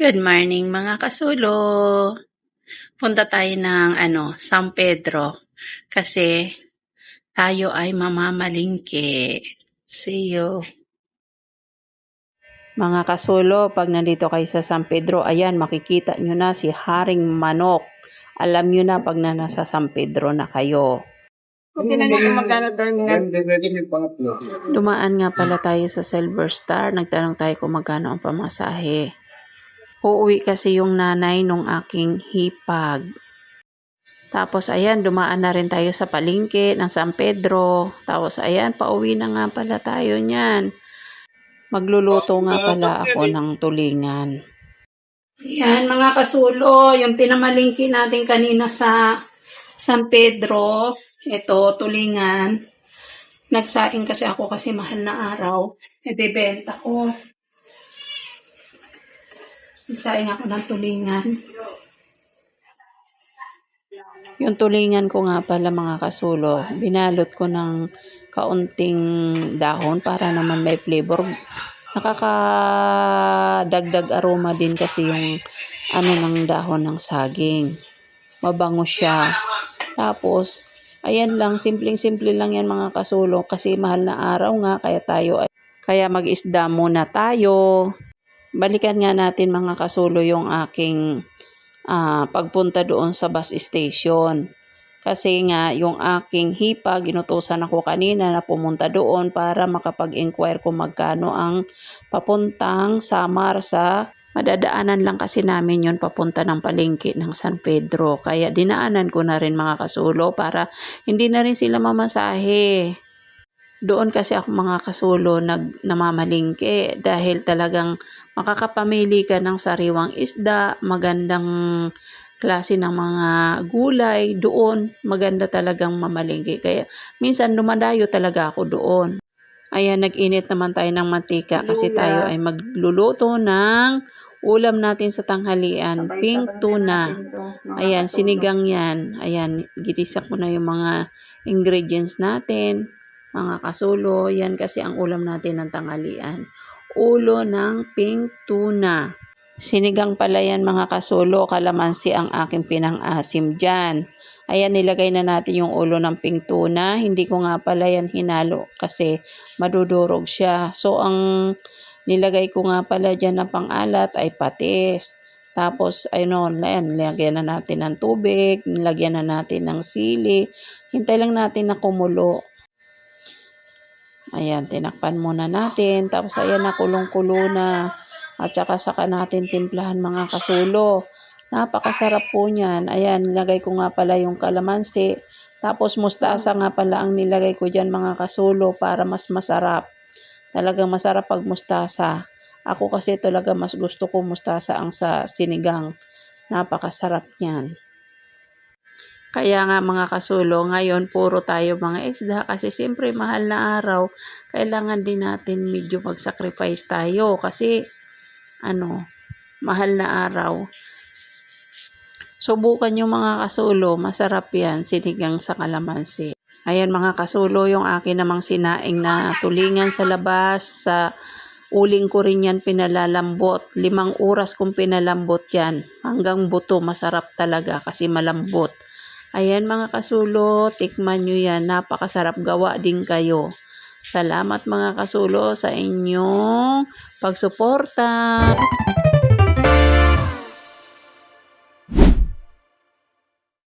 Good morning mga kasulo. Punta tayo ng San Pedro kasi tayo ay mamamalingki. See you. Mga kasulo, pag nandito kayo sa San Pedro, ayan makikita nyo na si Haring Manok. Alam nyo na pag nasa San Pedro na kayo. Dumaan nga pala tayo sa Silver Star. Nagtanong tayo kung magkano ang pamasahe. Uuwi kasi yung nanay nung aking hipag. Tapos ayan, dumaan na rin tayo sa palengke ng San Pedro. Tapos ayan, pauwi na nga pala tayo niyan. Magluluto nga pala ako ng tulingan. Ayan mga kasulo, yung pinamalingki natin kanina sa San Pedro. Ito, tulingan. Nagsaing kasi ako kasi mahal na araw. Ibebenta ko. Nagsaing ako ng tulingan. Yung tulingan ko nga pala mga kasulo, binalot ko ng kaunting dahon para naman may flavor. Nakakadagdag aroma din kasi yung ng dahon ng saging. Mabango siya. Tapos, ayan lang, simpleng-simple lang yan mga kasulo kasi mahal na araw nga kaya mag-isda muna tayo. Balikan nga natin mga kasulo yung aking pagpunta doon sa bus station. Kasi nga yung aking hipag, ginutusan ako kanina na pumunta doon para makapag-inquire kung magkano ang papuntang Samar sa madadaanan lang kasi namin yon papunta ng palengke ng San Pedro. Kaya dinaanan ko na rin mga kasulo para hindi na rin sila mamasahe. Doon kasi ako mga kasulo namamalingke dahil talagang makakapamili ka ng sariwang isda, magandang klase ng mga gulay doon, maganda talagang mamalingki. Kaya minsan dumadayo talaga ako doon. Ayan, nag-init naman tayo ng mantika kasi tayo ay magluluto ng ulam natin sa tanghalian, pink tuna. Ayan, sinigang yan. Ayan, ginisa ko na yung mga ingredients natin. Mga kasulo, yan kasi ang ulam natin ng tanghalian. Ulo ng pink tuna. Sinigang pala yan mga kasulo, kalamansi ang aking pinang-asim dyan. Ayan, nilagay na natin yung ulo ng pink tuna. Hindi ko nga pala yan hinalo kasi madudurog siya. So, ang nilagay ko nga pala dyan na pang-alat ay patis. Tapos, nilagyan na natin ng tubig, nilagyan na natin ng sili. Hintay lang natin na kumulo. Ayan, tinakpan muna natin. Tapos, ayan, nakulong-kulo na. At saka natin timplahan mga kasulo. Napakasarap po niyan. Ayan, nilagay ko nga pala yung kalamansi. Tapos mustasa nga pala ang nilagay ko dyan mga kasulo para mas masarap. Talagang masarap pag mustasa. Ako kasi talaga mas gusto ko mustasa ang sa sinigang. Napakasarap niyan. Kaya nga mga kasulo, ngayon puro tayo mga isda kasi siyempre mahal na araw. Kailangan din natin medyo mag-sacrifice tayo kasi mahal na araw. Subukan yung mga kasulo, masarap yan, sinigang sa kalamansi. Ayan mga kasulo, yung akin namang sinaing na tulingan sa labas, sa uling ko rin yan pinalalambot. 5 oras kong pinalambot yan, hanggang buto, masarap talaga kasi malambot. Ayan mga kasulo, tikman nyo yan, napakasarap, gawa din kayo. Salamat mga kasulo sa inyong pagsuporta.